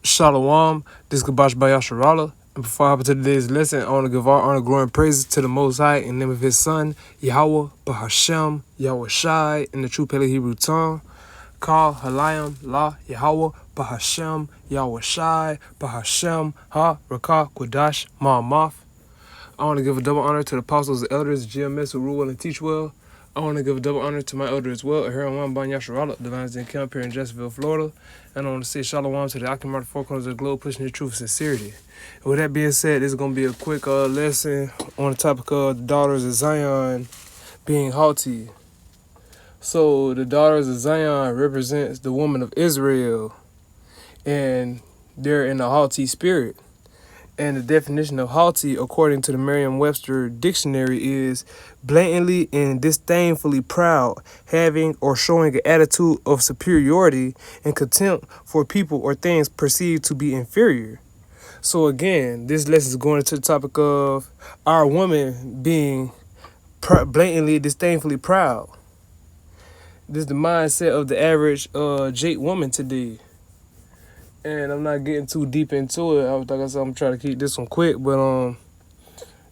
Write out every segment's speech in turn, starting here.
Shalom, this is Kabash Bayasharala. And before I hop into today's lesson, I want to give all honor, glory, and praises to the Most High in the name of His Son, Yahweh, Bahashem, Yahweh Shai, in the true Paleo Hebrew tongue. Kal, Halayim, La, Yahweh, Bahashem, Yahweh Shai, Bahashem, Ha, Rakah, Quadash, Ma'amath. I want to give a double honor to the apostles and elders, GMS, who rule well and teach well. I want to give a double honor to my elder as well, here on Ban Yasharala, the Lions Den Camp here in Jacksonville, Florida. And I want to say shalom to the Akim out four corners of the globe, pushing the truth and sincerity. And with that being said, this is going to be a quick lesson on the topic of the daughters of Zion being haughty. So the daughters of Zion represents the woman of Israel, and they're in a haughty spirit. And the definition of haughty, according to the Merriam-Webster dictionary, is blatantly and disdainfully proud, having or showing an attitude of superiority and contempt for people or things perceived to be inferior. So again, this lesson is going into the topic of our woman being blatantly, disdainfully proud. This is the mindset of the average Jake woman today. And I'm not getting too deep into it. Like I said, I'm trying to keep this one quick, but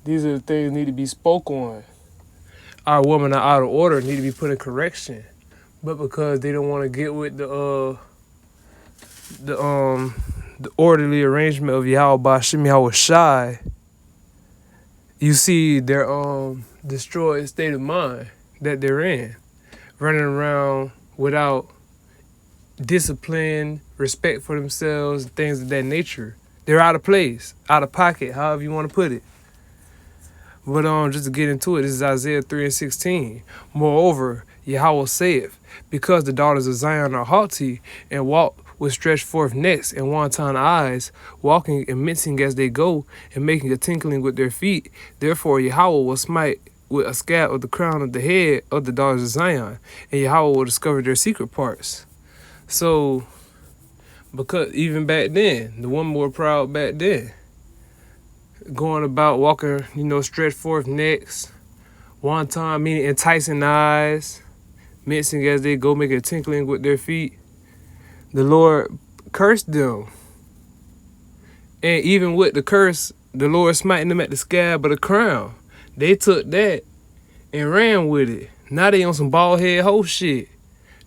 these are the things that need to be spoke on. Our women are out of order, need to be put in correction. But because they don't want to get with the orderly arrangement of Yahweh Bashim Yahweh Shai, you see their destroyed state of mind that they're in, running around without discipline, respect for themselves, things of that nature. They're out of place, out of pocket, however you want to put it. But just to get into it, this is Isaiah 3:16. Moreover, Yahweh saith, because the daughters of Zion are haughty and walk with stretched forth necks and wanton eyes, walking and mincing as they go, and making a tinkling with their feet, therefore Yahweh will smite with a scab of the crown of the head of the daughters of Zion, and Yahweh will discover their secret parts. So, because even back then, the women were proud back then. Going about walking, stretched forth necks, wanton, meaning enticing eyes, mincing as they go, making a tinkling with their feet. The Lord cursed them. And even with the curse, the Lord smiting them at the scab of the crown. They took that and ran with it. Now they on some bald head hoe shit.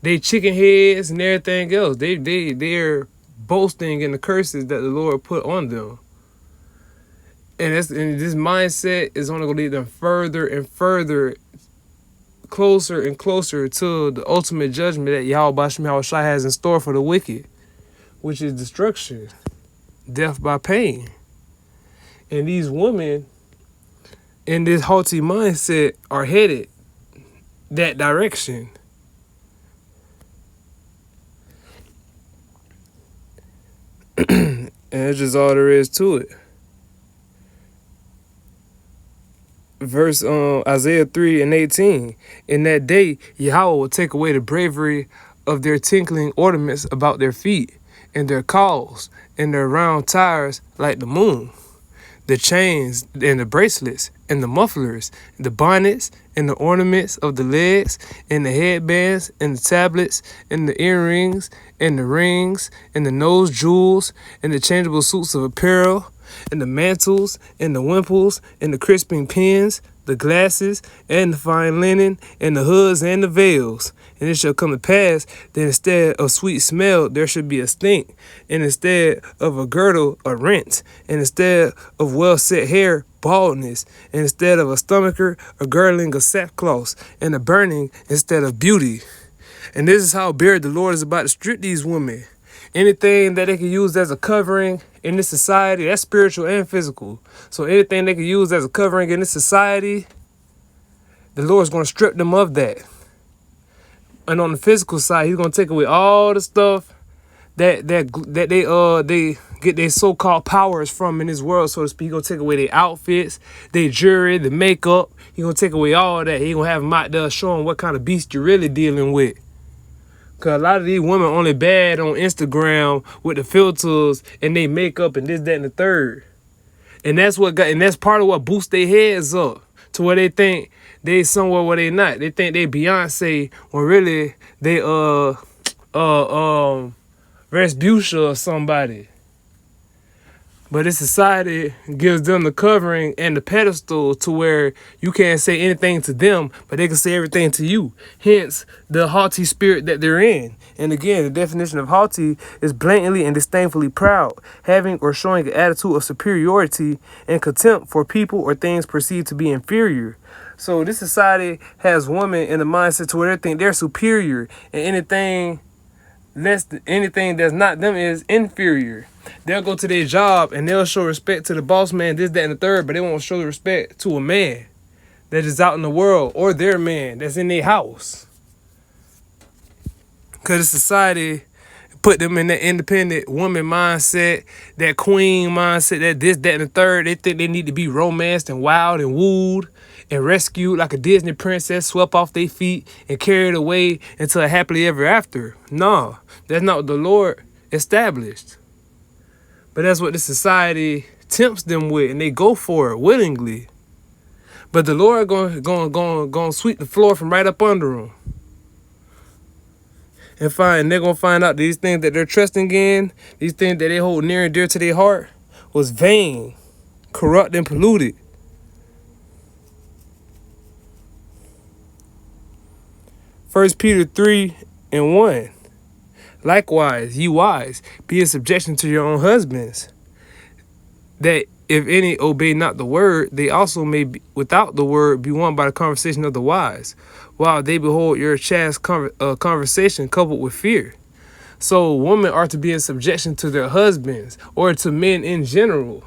They chicken heads and everything else. They're boasting in the curses that the Lord put on them. And this mindset is only going to lead them further and further, closer and closer to the ultimate judgment that Yahweh Bashim Yahweh Shai has in store for the wicked, which is destruction, death by pain. And these women in this haughty mindset are headed that direction. And that's just all there is to it. Verse Isaiah 3:18. In that day, Yahweh will take away the bravery of their tinkling ornaments about their feet, and their cauls, and their round tires like the moon, the chains and the bracelets, and the mufflers, the bonnets, and the ornaments of the legs, and the headbands, and the tablets, and the earrings, and the rings, and the nose jewels, and the changeable suits of apparel, and the mantles, and the wimples, and the crisping pins, the glasses, and the fine linen, and the hoods, and the veils. And it shall come to pass that instead of sweet smell, there should be a stink, and instead of a girdle, a rent, and instead of well-set hair, baldness, and instead of a stomacher, a girdling of sackcloth, and a burning instead of beauty. And this is how buried the Lord is about to strip these women. Anything that they can use as a covering in this society, that's spiritual and physical. So anything they can use as a covering in this society, the Lord's going to strip them of that. And on the physical side, He's going to take away all the stuff that they get their so-called powers from in this world, so to speak. He's going to take away their outfits, their jewelry, the makeup. He's going to take away all that. He's going to have them out there showing what kind of beast you're really dealing with. Because a lot of these women only bad on Instagram with the filters and they makeup and this, that, and the third. And that's part of what boosts their heads up to where they think they somewhere where they not. They think they Beyonce when really they Respucia or somebody. But this society gives them the covering and the pedestal to where you can't say anything to them, but they can say everything to you. Hence, the haughty spirit that they're in. And again, the definition of haughty is blatantly and disdainfully proud, having or showing an attitude of superiority and contempt for people or things perceived to be inferior. So this society has women in the mindset to where they think they're superior, and anything that's not them is inferior. They'll go to their job and they'll show respect to the boss man, this, that, and the third, but they won't show respect to a man that is out in the world or their man that's in their house. Because the society put them in that independent woman mindset, that queen mindset, that this, that, and the third. They think they need to be romanced and wild and wooed and rescued like a Disney princess, swept off their feet and carried away until a happily ever after. No, that's not what the Lord established. But that's what the society tempts them with, and they go for it willingly. But the Lord going sweep the floor from right up under them. And they're going to find out these things that they're trusting in, these things that they hold near and dear to their heart, was vain, corrupt, and polluted. First Peter 3:1. Likewise, ye wives, be in subjection to your own husbands, that if any obey not the word, they also may be, without the word be won by the conversation of the wise, while they behold your chaste conversation coupled with fear. So women are to be in subjection to their husbands, or to men in general.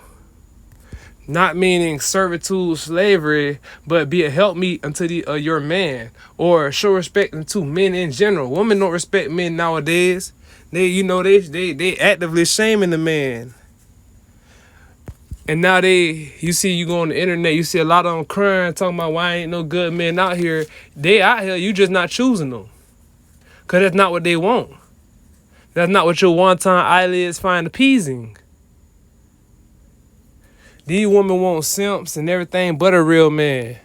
Not meaning servitude, slavery, but be a helpmeet unto your man, or show respect unto men in general. Women don't respect men nowadays. They actively shaming the man. And now you go on the internet, you see a lot of them crying, talking about why ain't no good men out here. They out here, you just not choosing them. Because that's not what they want. That's not what your one-time eyelids find appeasing. These women want simps and everything but a real man.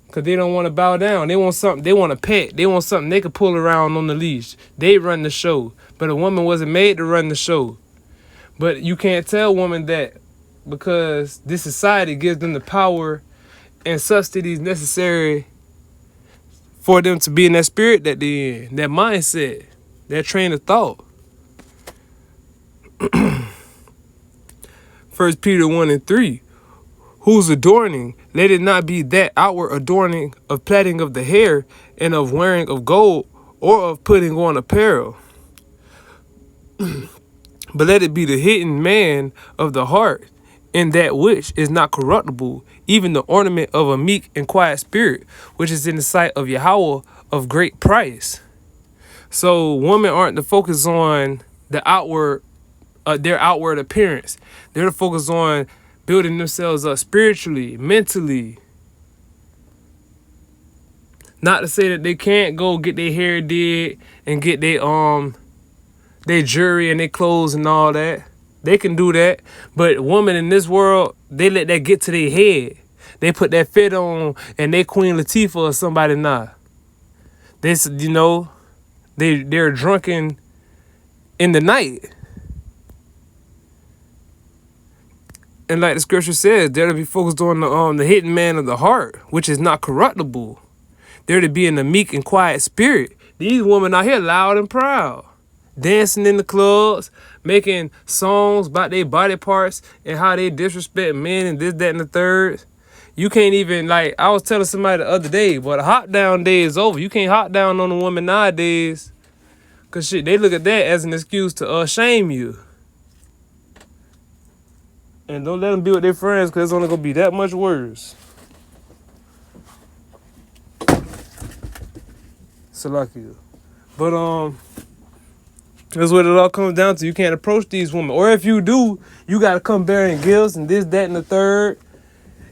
Because they don't want to bow down. They want something. They want a pet. They want something they can pull around on the leash. They run the show. But a woman wasn't made to run the show. But you can't tell women that, because this society gives them the power and subsidies necessary for them to be in that spirit that they're in, that mindset, that train of thought. 1 Peter 1:3. Whose adorning, let it not be that outward adorning of plaiting of the hair and of wearing of gold or of putting on apparel, but let it be the hidden man of the heart, in that which is not corruptible, even the ornament of a meek and quiet spirit, which is in the sight of Yahweh of great price. So women aren't to focus on the outward, their outward appearance. They're to focus on building themselves up spiritually, mentally. Not to say that they can't go get their hair did and get their jewelry and their clothes and all that. They can do that. But women in this world, they let that get to their head. They put that fit on and they Queen Latifah or somebody now. They're drunken in the night. And like the scripture says, they're to be focused on the hidden man of the heart, which is not corruptible. They're to be in a meek and quiet spirit. These women out here loud and proud, dancing in the clubs, making songs about their body parts and how they disrespect men and this, that, and the third. You can't even, like, I was telling somebody the other day, but a hot down day is over. You can't hot down on a woman nowadays. Because shit, they look at that as an excuse to shame you. And don't let them be with their friends, because it's only going to be that much worse. Salakia. But, that's what it all comes down to. You can't approach these women. Or if you do, you got to come bearing gifts and this, that, and the third.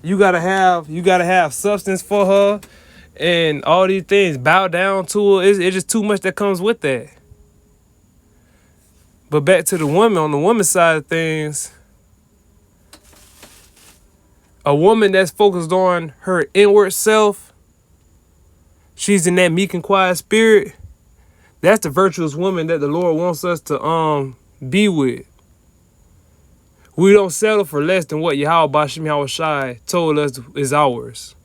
You gotta have substance for her and all these things. Bow down to her. It's just too much that comes with that. But back to the woman, on the woman's side of things, a woman that's focused on her inward self, she's in that meek and quiet spirit, That's the virtuous woman that the Lord wants us to be with. We don't settle for less than what Yahweh Bashim Yahushai told us is ours.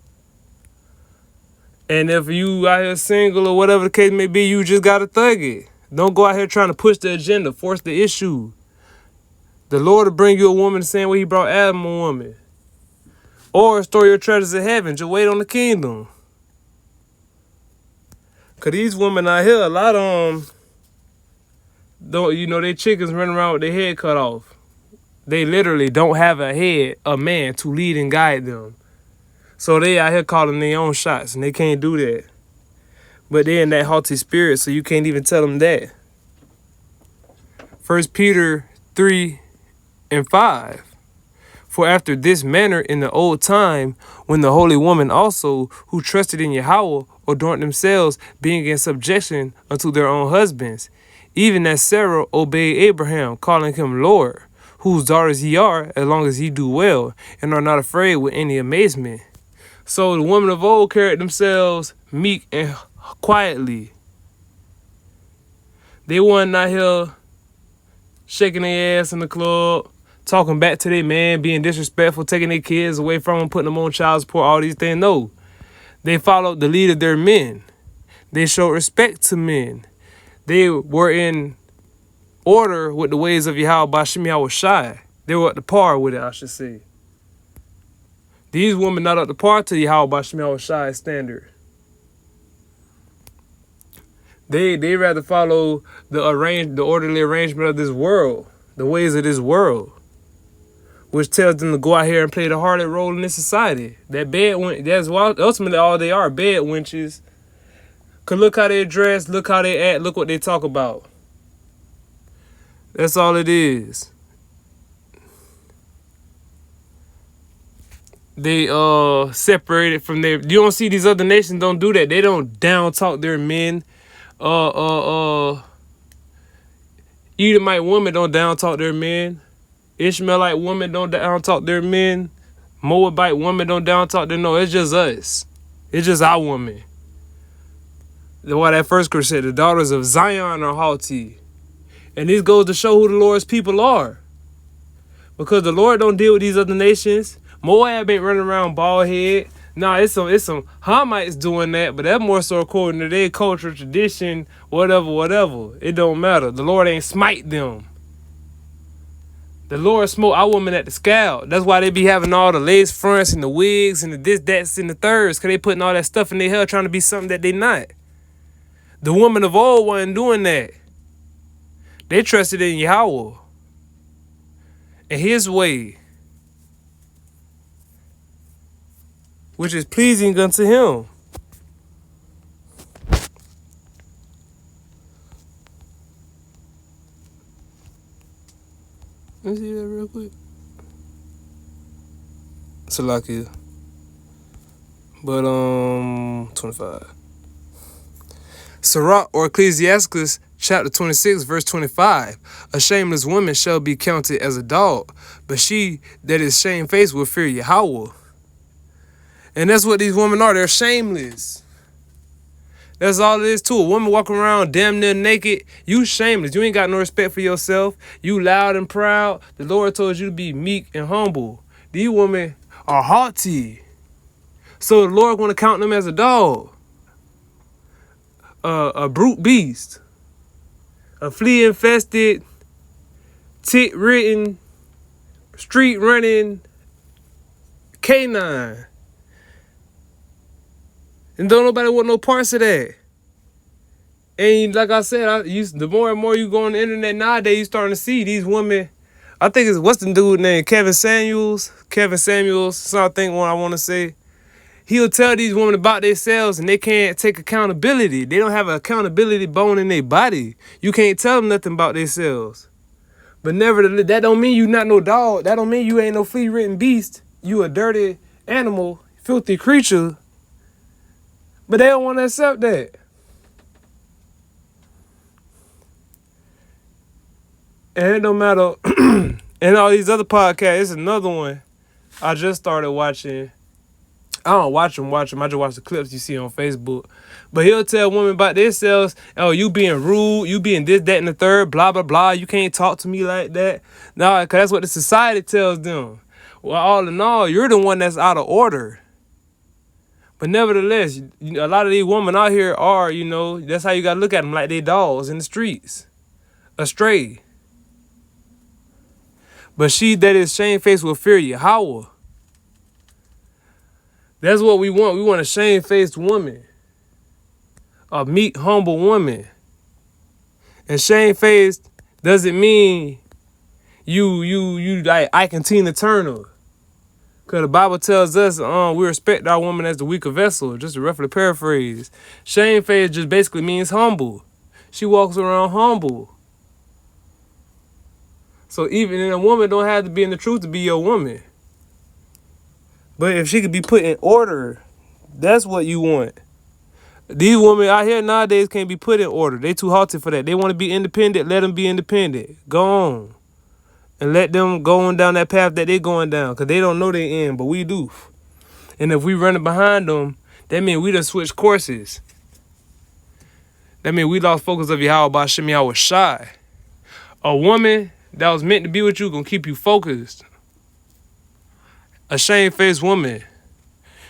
And if you out here single or whatever the case may be, you just gotta thug it. Don't go out here trying to push the agenda, force the issue. The Lord will bring you a woman the same way he brought Adam a woman. Or store your treasures in heaven. Just wait on the kingdom. Cause these women out here, a lot of them don't, they chickens running around with their head cut off. They literally don't have a man to lead and guide them. So they out here calling their own shots, and they can't do that. But they're in that haughty spirit, so you can't even tell them that. 1 Peter 3:5. For after this manner in the old time, when the holy woman also, who trusted in Yahweh, adorned themselves, being in subjection unto their own husbands, even as Sarah obeyed Abraham, calling him Lord, whose daughters ye are, as long as ye do well, and are not afraid with any amazement. So the women of old carried themselves meek and quietly. They wasn't out here shaking their ass in the club, talking back to their man, being disrespectful, taking their kids away from them, putting them on child support, all these things. No. They followed the lead of their men. They showed respect to men. They were in order with the ways of Yahweh Bashim Yahushai. They were at the par with it, I should say. These women not up to par to Yahweh Bashim Yahushai's standard. They rather follow the orderly arrangement of this world, the ways of this world, which tells them to go out here and play the harlot role in this society. That's ultimately all they are, bed wenches. Cause look how they dress, look how they act, look what they talk about. That's all it is. They separated from their. You don't see these other nations don't do that. They don't down talk their men. Edomite women don't down talk their men. Ishmaelite women don't down talk their men. Moabite women don't down talk their. No, it's just us. It's just our woman. That's why that first scripture said the daughters of Zion are haughty. And this goes to show who the Lord's people are. Because the Lord don't deal with these other nations. Moab ain't running around bald head. Nah, it's some Hamites doing that, but that's more so according to their culture, tradition, whatever. It don't matter. The Lord ain't smite them. The Lord smote our women at the scalp. That's why they be having all the lace fronts and the wigs and the this, that's, and the thirds, because they putting all that stuff in their hair trying to be something that they not. The women of old wasn't doing that. They trusted in Yahweh and his way, which is pleasing unto him. Let me see that real quick. Salakia. But 25. Sirach or Ecclesiasticus chapter 26 verse 25. A shameless woman shall be counted as a dog, but she that is shamefaced will fear Yahweh. And that's what these women are. They're shameless. That's all it is too. A woman walking around damn near naked, you shameless. You ain't got no respect for yourself. You loud and proud. The Lord told you to be meek and humble. These women are haughty. So the Lord going to count them as a dog. A brute beast. A flea-infested, tick-ridden, street-running canine. And don't nobody want no parts of that. And like I said, the more and more you go on the internet nowadays, you starting to see these women. I think it's, what's the dude named? Kevin Samuels, something one I want to say. He'll tell these women about themselves and they can't take accountability. They don't have an accountability bone in their body. You can't tell them nothing about themselves. But nevertheless, that don't mean you not no dog. That don't mean you ain't no flea-ridden beast. You a dirty animal, filthy creature. But they don't want to accept that. And it don't matter. And all these other podcasts, it's another one I just started watching. I don't watch him. I just watch the clips you see on Facebook. But he'll tell women about themselves, oh, you being rude, you being this, that, and the third, blah, blah, blah. You can't talk to me like that. No, because that's what the society tells them. Well, all in all, you're the one that's out of order. But nevertheless, a lot of these women out here are, that's how you got to look at them, like they dogs in the streets, astray. But she that is shamefaced will fear Yahweh. That's what we want. We want a shamefaced woman. A meek, humble woman. And shamefaced doesn't mean you like Ike and Tina Turner. Because the Bible tells us we respect our woman as the weaker vessel, just to roughly paraphrase. Shamefaced just basically means humble. She walks around humble. So even a woman don't have to be in the truth to be your woman. But if she could be put in order, that's what you want. These women out here nowadays can't be put in order. They too haughty for that. They want to be independent, let them be independent. Go on. And let them go on down that path that they going down. Because they don't know they in, but we do. And if we running behind them, that means we done switched courses. That means we lost focus of Yahweh by Shem Yahweh Shai. A woman that was meant to be with you gonna keep you focused. A shamefaced woman,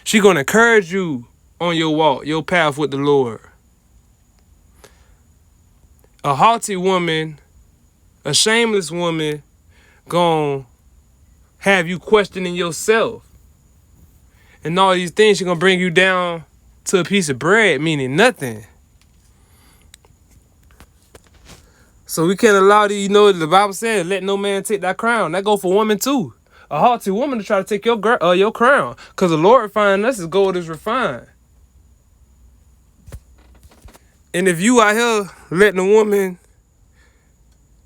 she gonna encourage you on your walk, your path with the Lord. A haughty woman, a shameless woman, gonna have you questioning yourself. And all these things, she gonna bring you down to a piece of bread, meaning nothing. So we can't allow the Bible says, let no man take thy crown. That go for women too. A haughty woman to try to take your crown. Because the Lord refined us as gold is refined. And if you out here letting a woman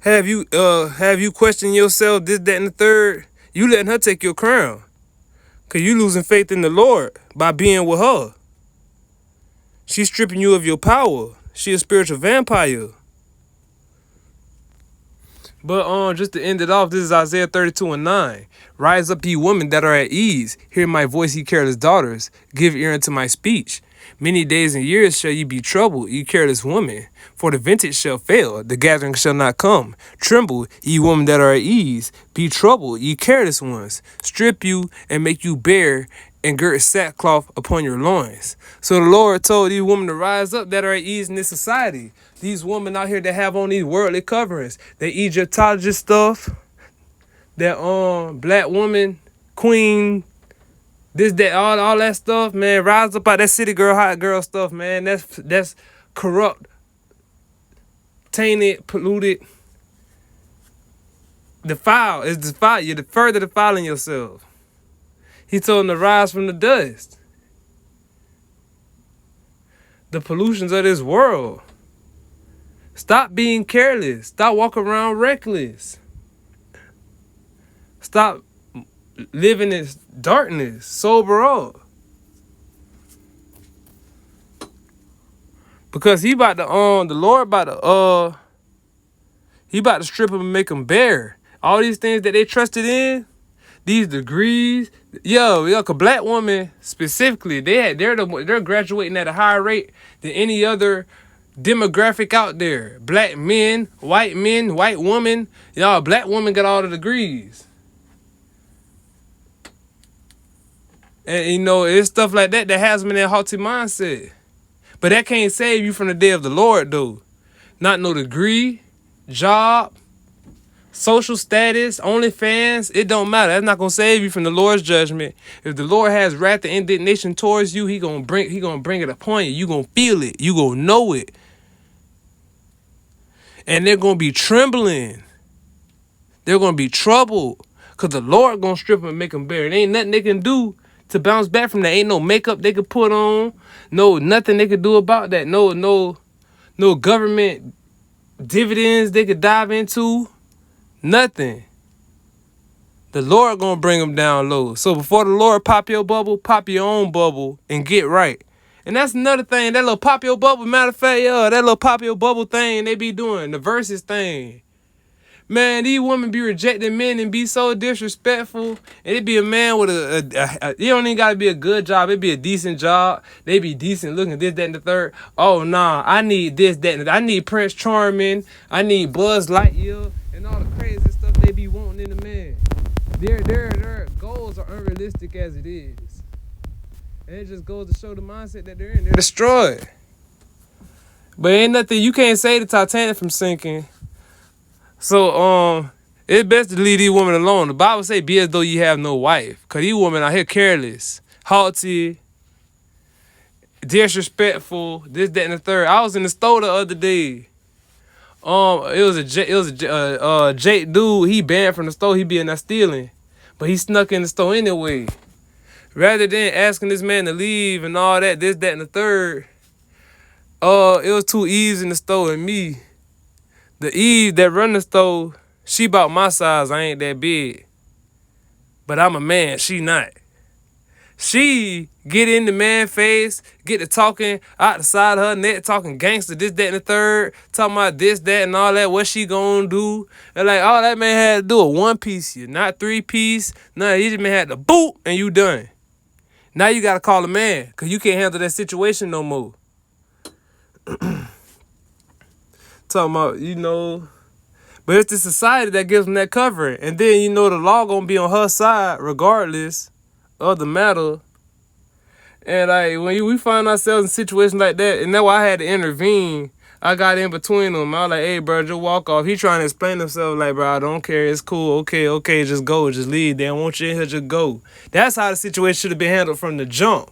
have you question yourself, this, that, and the third, you letting her take your crown. Because you losing faith in the Lord by being with her. She's stripping you of your power. She a spiritual vampire. But just to end it off, this is Isaiah 32:9. Rise up, ye women that are at ease. Hear my voice, ye careless daughters. Give ear unto my speech. Many days and years shall ye be troubled, ye careless women. For the vintage shall fail, the gathering shall not come. Tremble, ye women that are at ease. Be troubled, ye careless ones. Strip you and make you bare, and girt sackcloth upon your loins. So the Lord told these women to rise up that are at ease in this society. These women out here that have on these worldly coverings, that Egyptologist stuff, that black woman, queen, this, that, all that stuff, man. Rise up out that city girl, hot girl stuff, man. That's corrupt, tainted, polluted. Defile. It's defile. You're further defiling yourself. He told them to rise from the dust. The pollutions of this world. Stop being careless. Stop walking around reckless. Stop living in darkness. Sober up. Because he about to the Lord about to he about to strip them and make them bare. All these things that they trusted in, these degrees, a black woman specifically, they're graduating at a higher rate than any other demographic out there. Black men, white woman, black woman got all the degrees. And it's stuff like that has them in that haughty mindset. But that can't save you from the day of the Lord though. Not no degree, job, social status, OnlyFans, it don't matter. That's not gonna save you from the Lord's judgment. If the Lord has wrath and indignation towards you, he gonna bring it upon you. You gonna feel it. You gonna know it. And they're gonna be trembling. They're gonna be troubled. Cause the Lord gonna strip them and make them bare. It ain't nothing they can do to bounce back from that. Ain't no makeup they could put on. No, nothing they could do about that. No government dividends they could dive into. Nothing. The Lord gonna bring them down low. So before the Lord pop your bubble, pop your own bubble and get right. And that's another thing. That little pop your bubble, matter of fact, that little pop your bubble thing they be doing, the verses thing. Man, these women be rejecting men and be so disrespectful. And it be a man with it don't even gotta be a good job. It be a decent job. They be decent looking, this, that, and the third. Oh, nah, I need this, that, and I need Prince Charming. I need Buzz Lightyear and all the crazy stuff they be wanting in a man. Their goals are unrealistic as it is. And it just goes to show the mindset that they're in. They're destroyed. But ain't nothing, you can't say the Titanic from sinking. So, it's best to leave these women alone. The Bible say, be as though you have no wife. Because these women out here careless, haughty, disrespectful, this, that, and the third. I was in the store the other day. It was a Jake dude. He banned from the store. He be in there stealing. But he snuck in the store anyway. Rather than asking this man to leave and all that, this, that, and the third, it was two Eves in the store and me. The Eve that run the store, she about my size. I ain't that big. But I'm a man. She not. She get in the man face, get to talking out the side of her neck, talking gangster, this, that, and the third, talking about this, that, and all that, what she gonna do. And like, all that man had to do a one piece here, not three piece. No, he just man had to boot and you done. Now you gotta call a man, because you can't handle that situation no more. Talking about, but it's the society that gives them that covering. And then, the law gonna be on her side regardless of the matter. And when we find ourselves in situations like that, and that's why I had to intervene. I got in between them. I was like, hey, bro, just walk off. He trying to explain himself like, bro, I don't care. It's cool. Okay, just go. Just leave. They don't want you in here. Just go. That's how the situation should have been handled from the jump.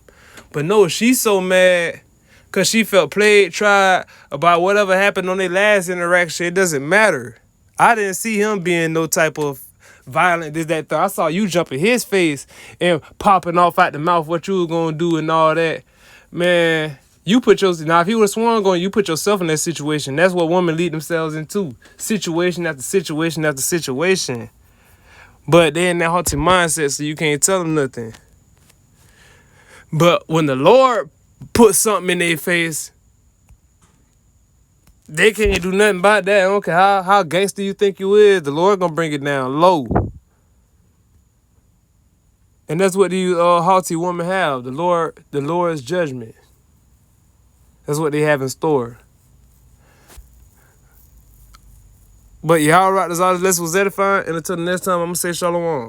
But no, she's so mad because she felt played, tried about whatever happened on their last interaction. It doesn't matter. I didn't see him being no type of violent, this, that, thing. I saw you jump in his face and popping off out the mouth what you were going to do and all that. Man, now if he would have sworn going, you put yourself in that situation. That's what women lead themselves into. Situation after situation after situation. But they're in that haughty mindset, so you can't tell them nothing. But when the Lord puts something in their face, they can't do nothing about that. I don't care how gangster you think you is. The Lord gonna bring it down low. And that's what these haughty women have. The Lord's judgment. That's what they have in store. But y'all right, this all this was edifying. And until the next time, I'm gonna say shalom.